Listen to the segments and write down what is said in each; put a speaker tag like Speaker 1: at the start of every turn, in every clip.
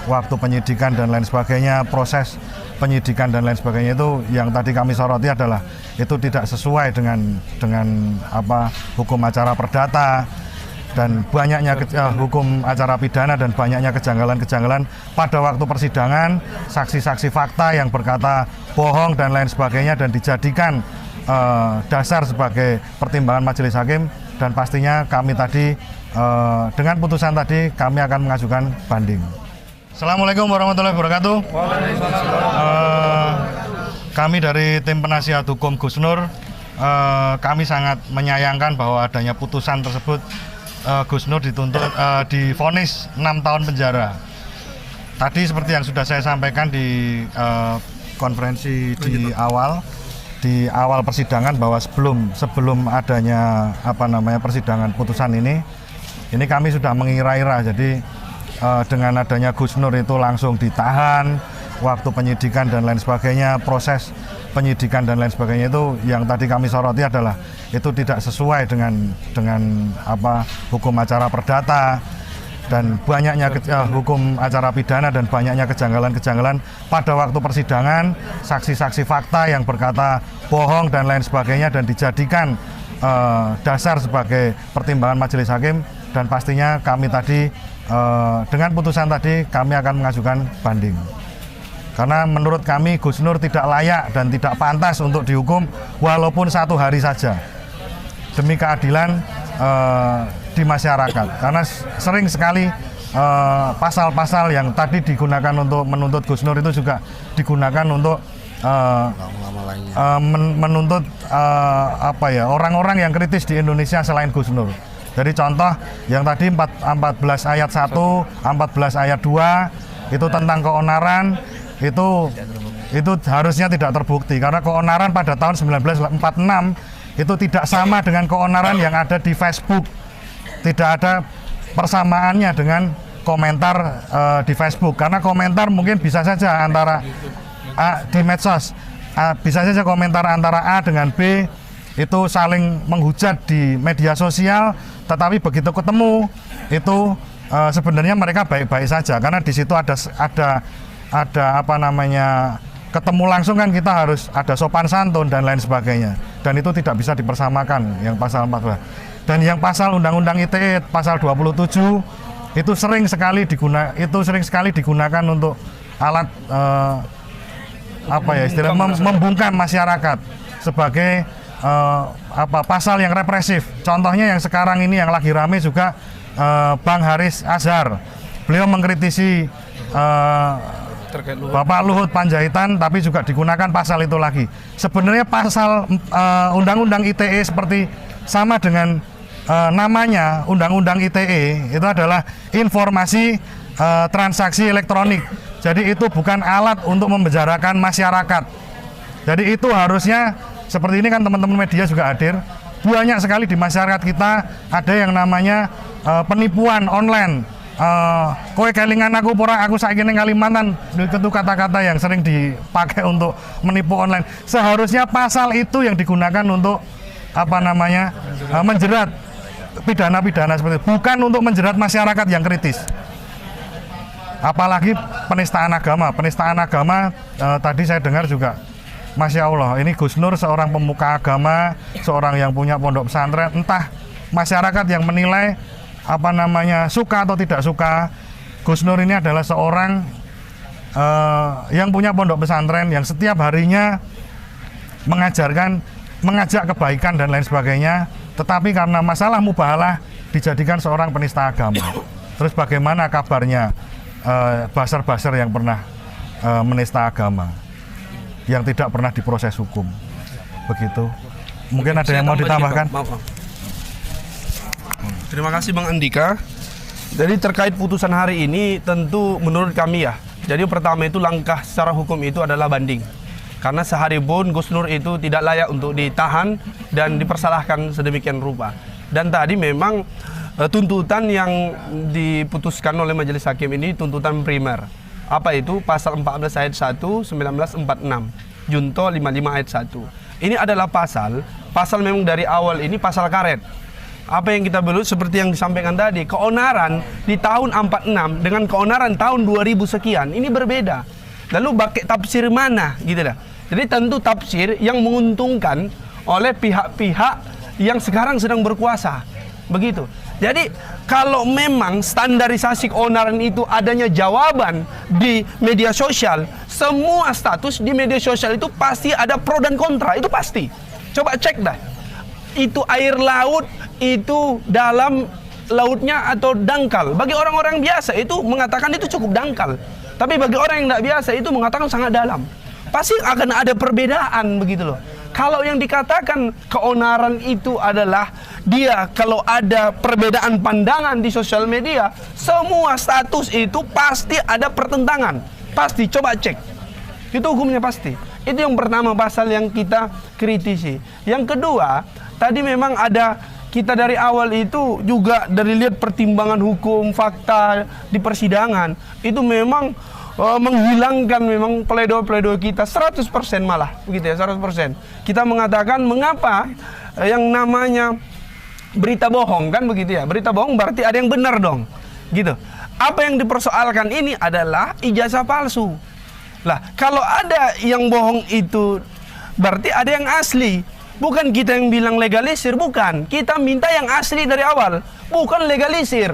Speaker 1: waktu penyidikan dan lain sebagainya, proses penyidikan dan lain sebagainya itu yang tadi kami soroti adalah itu tidak sesuai dengan hukum acara perdata dan banyaknya hukum acara pidana dan banyaknya kejanggalan-kejanggalan pada waktu persidangan, saksi-saksi fakta yang berkata bohong dan lain sebagainya dan dijadikan dasar sebagai pertimbangan majelis hakim, dan pastinya kami tadi dengan putusan tadi kami akan mengajukan banding. Assalamualaikum warahmatullahi wabarakatuh. Kami dari tim penasihat hukum Gus Nur, kami sangat menyayangkan bahwa adanya putusan tersebut. Gus Nur divonis 6 tahun penjara. Tadi seperti yang sudah saya sampaikan di konferensi di awal persidangan bahwa sebelum adanya persidangan putusan ini kami sudah mengira-ira. Jadi dengan adanya Gus Nur itu langsung ditahan, waktu penyidikan dan lain sebagainya, proses penyidikan dan lain sebagainya itu yang tadi kami soroti adalah itu tidak sesuai dengan hukum acara perdata dan banyaknya hukum acara pidana dan banyaknya kejanggalan-kejanggalan pada waktu persidangan, saksi-saksi fakta yang berkata bohong dan lain sebagainya dan dijadikan dasar sebagai pertimbangan majelis hakim, dan pastinya kami tadi dengan putusan tadi kami akan mengajukan banding. Karena menurut kami Gus Nur tidak layak dan tidak pantas untuk dihukum walaupun 1 hari saja demi keadilan di masyarakat. Karena sering sekali pasal-pasal yang tadi digunakan untuk menuntut Gus Nur itu juga digunakan untuk menuntut orang-orang yang kritis di Indonesia selain Gus Nur. Jadi contoh yang tadi 14 ayat 1, 14 ayat 2 itu tentang keonaran, itu harusnya tidak terbukti karena keonaran pada tahun 1946 itu tidak sama dengan keonaran yang ada di Facebook. Tidak ada persamaannya dengan komentar di Facebook, karena komentar mungkin bisa saja antara di medsos, bisa saja komentar antara A dengan B itu saling menghujat di media sosial, tetapi begitu ketemu itu sebenarnya mereka baik-baik saja karena di situ ada ketemu langsung kan, kita harus ada sopan santun dan lain sebagainya, dan itu tidak bisa dipersamakan yang pasal 14. Dan yang pasal Undang-Undang ITE pasal 27 itu sering sekali digunakan untuk alat membungkam masyarakat sebagai pasal yang represif. Contohnya yang sekarang ini yang lagi rame juga Bang Haris Azhar, beliau mengkritisi Bapak Luhut Panjaitan, tapi juga digunakan pasal itu lagi. Sebenarnya pasal Undang-Undang ITE seperti sama dengan namanya Undang-Undang ITE, itu adalah informasi transaksi elektronik. Jadi itu bukan alat untuk memenjarakan masyarakat. Jadi itu harusnya seperti ini kan, teman-teman media juga hadir. Banyak sekali di masyarakat kita ada yang namanya penipuan online. Kowe kelingan aku pura aku saiki ning Kalimantan, itu kata-kata yang sering dipakai untuk menipu online. Seharusnya pasal itu yang digunakan untuk menjerat pidana-pidana seperti itu, bukan untuk menjerat masyarakat yang kritis. Apalagi penistaan agama. Penistaan agama tadi saya dengar juga, Masya Allah, ini Gus Nur seorang pemuka agama, seorang yang punya pondok pesantren. Entah masyarakat yang menilai suka atau tidak suka, Gus Nur ini adalah seorang yang punya pondok pesantren yang setiap harinya mengajak kebaikan dan lain sebagainya, tetapi karena masalah mubahalah dijadikan seorang penista agama. Terus bagaimana kabarnya basar-basar yang pernah menista agama, yang tidak pernah diproses hukum? Begitu. Mungkin ada yang mau ditambahkan?
Speaker 2: Terima kasih Bang Andika. Jadi terkait putusan hari ini tentu menurut kami ya, jadi pertama itu langkah secara hukum itu adalah banding. Karena sehari pun Gus Nur itu tidak layak untuk ditahan dan dipersalahkan sedemikian rupa. Dan tadi memang tuntutan yang diputuskan oleh majelis hakim ini tuntutan primer. Apa itu? Pasal 14 ayat 1, 1946, Junto 55 ayat 1. Ini adalah pasal memang dari awal ini pasal karet. apa yang kita belut seperti yang disampaikan tadi, keonaran di tahun 46 dengan keonaran tahun 2000 sekian ini berbeda. Lalu pakai tafsir mana gitu lah. Jadi tentu tafsir yang menguntungkan oleh pihak-pihak yang sekarang sedang berkuasa. Begitu. Jadi kalau memang standarisasi keonaran itu adanya jawaban di media sosial, semua status di media sosial itu pasti ada pro dan kontra, itu pasti. Coba cek dah. Itu air laut, itu dalam lautnya atau dangkal. Bagi orang-orang biasa itu mengatakan itu cukup dangkal. Tapi bagi orang yang tidak biasa itu mengatakan sangat dalam. Pasti akan ada perbedaan begitu loh. Kalau yang dikatakan keonaran itu adalah dia kalau ada perbedaan pandangan di sosial media, semua status itu pasti ada pertentangan. Pasti, coba cek. Itu hukumnya pasti. Itu yang pertama pasal yang kita kritisi. Yang kedua, tadi memang ada kita dari awal itu juga dari lihat pertimbangan hukum, fakta di persidangan, itu memang menghilangkan memang pledoi-pledoi kita 100% malah begitu ya, 100%. Kita mengatakan mengapa yang namanya berita bohong kan begitu ya. Berita bohong berarti ada yang benar dong. Gitu. Apa yang dipersoalkan ini adalah ijazah palsu. Lah, kalau ada yang bohong itu berarti ada yang asli. Bukan kita yang bilang legalisir, bukan. Kita minta yang asli dari awal, bukan legalisir.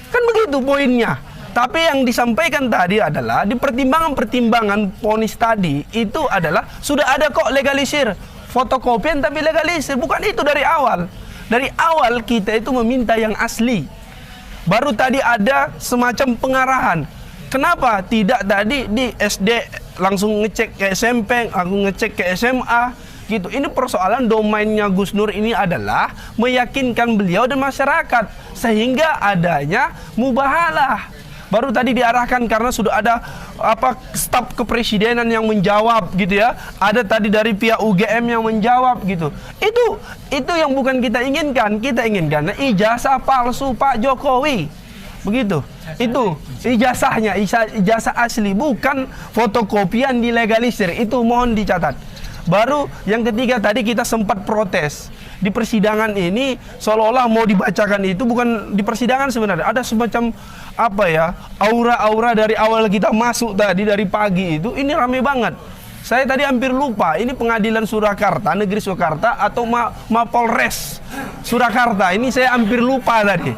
Speaker 2: Kan begitu poinnya. Tapi yang disampaikan tadi adalah di pertimbangan-pertimbangan vonis tadi itu adalah sudah ada kok legalisir, fotokopian tapi legalisir, bukan itu dari awal. Dari awal kita itu meminta yang asli. Baru tadi ada semacam pengarahan. Kenapa tidak tadi di SD langsung ngecek ke SMP, aku ngecek ke SMA gitu. Ini persoalan domainnya Gus Nur ini adalah meyakinkan beliau dan masyarakat sehingga adanya mubahalah. Baru tadi diarahkan karena sudah ada staf kepresidenan yang menjawab gitu ya. Ada tadi dari pihak UGM yang menjawab gitu. Itu yang bukan kita inginkan. Kita inginkan ijazah palsu Pak Jokowi. Begitu. Itu ijazahnya, ijazah asli, bukan fotokopian dilegalisir. Itu mohon dicatat. Baru yang ketiga tadi kita sempat protes. Di persidangan ini seolah-olah mau dibacakan itu bukan di persidangan sebenarnya. Ada semacam aura-aura dari awal kita masuk tadi dari pagi itu ini rame banget. Saya tadi hampir lupa ini pengadilan Surakarta, negeri Surakarta atau Mapolres Surakarta. Ini saya hampir lupa tadi.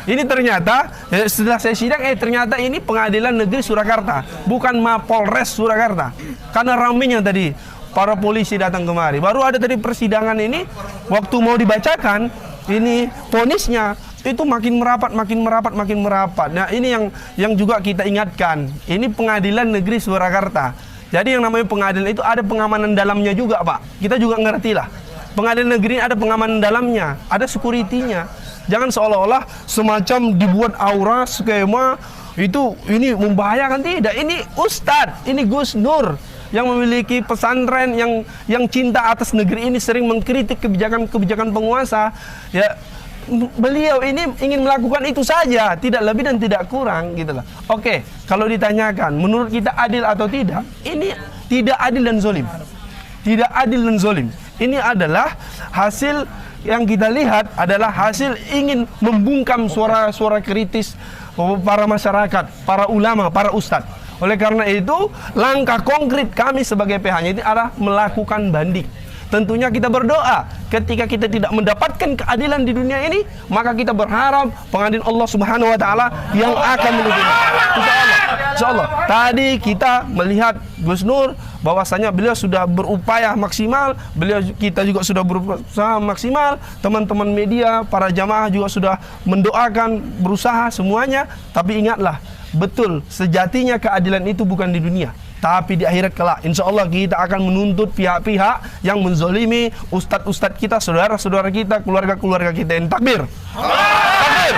Speaker 2: Ini ternyata setelah saya sidang ternyata ini pengadilan negeri Surakarta, bukan Mapolres Surakarta. Karena ramenya tadi para polisi datang kemari. Baru ada tadi persidangan ini, waktu mau dibacakan, ini vonisnya itu makin merapat. Nah ini yang juga kita ingatkan. Ini pengadilan negeri Surakarta. Jadi yang namanya pengadilan itu ada pengamanan dalamnya juga Pak. Kita juga ngerti lah. Pengadilan negeri ada pengamanan dalamnya, ada security-nya. Jangan seolah-olah semacam dibuat aura, skema, ini membahayakan. Tidak, ini Ustadz, ini Gus Nur yang memiliki pesantren yang cinta atas negeri ini, sering mengkritik kebijakan penguasa. Ya, beliau ini ingin melakukan itu saja, tidak lebih dan tidak kurang gitu lah. Oke, kalau ditanyakan menurut kita adil atau tidak, ini tidak adil dan zolim. Tidak adil dan zolim. Ini adalah hasil yang kita lihat adalah hasil ingin membungkam suara-suara kritis para masyarakat, para ulama, para ustadz. Oleh karena itu, langkah konkret kami sebagai PH-nya itu adalah melakukan banding. Tentunya kita berdoa ketika kita tidak mendapatkan keadilan di dunia ini, maka kita berharap pengadilan Allah Subhanahu wa taala yang akan menuntut. Insyaallah. Tadi kita melihat Gus Nur bahwasanya beliau sudah berupaya maksimal, kita juga sudah berusaha maksimal, teman-teman media, para jamaah juga sudah mendoakan, berusaha semuanya, tapi ingatlah betul, sejatinya keadilan itu bukan di dunia, tapi di akhirat kelak. Insya Allah kita akan menuntut pihak-pihak yang menzolimi ustadz-ustadz kita, saudara-saudara kita, keluarga-keluarga kita. Takbir. Takbir.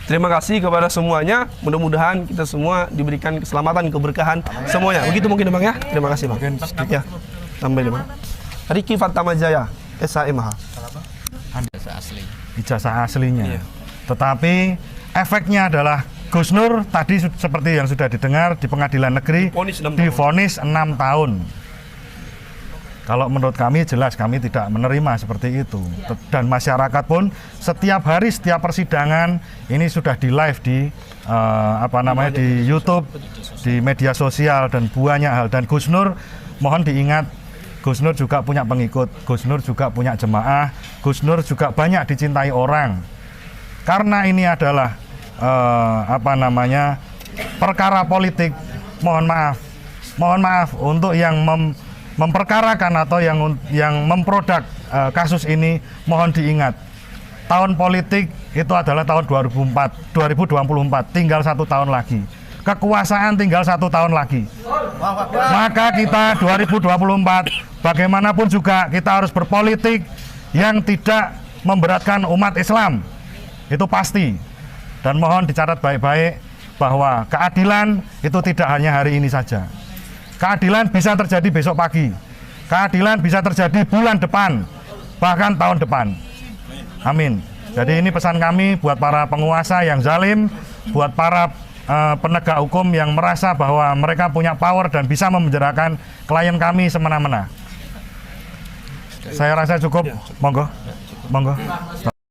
Speaker 2: Terima kasih kepada semuanya. Mudah-mudahan kita semua diberikan keselamatan, keberkahan semuanya. Begitu mungkin Bang ya. Terima kasih Bang. Ya. Tambah Bang. Riki Fatamajaya, SHMH.
Speaker 1: Ijazah asli. Ijazah aslinya. Iya. Tetapi efeknya adalah Gus Nur tadi seperti yang sudah didengar di pengadilan negeri divonis 6 tahun. Kalau menurut kami jelas kami tidak menerima seperti itu. Dan masyarakat pun setiap hari, setiap persidangan ini sudah di live di di YouTube, di media sosial dan banyak hal. Dan Gus Nur mohon diingat, Gus Nur juga punya pengikut, Gus Nur juga punya jemaah, Gus Nur juga banyak dicintai orang. Karena ini adalah perkara politik, mohon maaf untuk yang memperkarakan atau yang memproduk kasus ini, mohon diingat, tahun politik itu adalah tahun 2024, tinggal 1 tahun lagi. Kekuasaan tinggal 1 tahun lagi. Maka kita 2024 bagaimanapun juga kita harus berpolitik yang tidak memberatkan umat Islam. Itu pasti. Dan mohon dicatat baik-baik bahwa keadilan itu tidak hanya hari ini saja. Keadilan bisa terjadi besok pagi. Keadilan bisa terjadi bulan depan, bahkan tahun depan. Amin. Jadi ini pesan kami buat para penguasa yang zalim, buat para penegak hukum yang merasa bahwa mereka punya power dan bisa memenjarakan klien kami semena-mena. Saya rasa cukup. Monggo.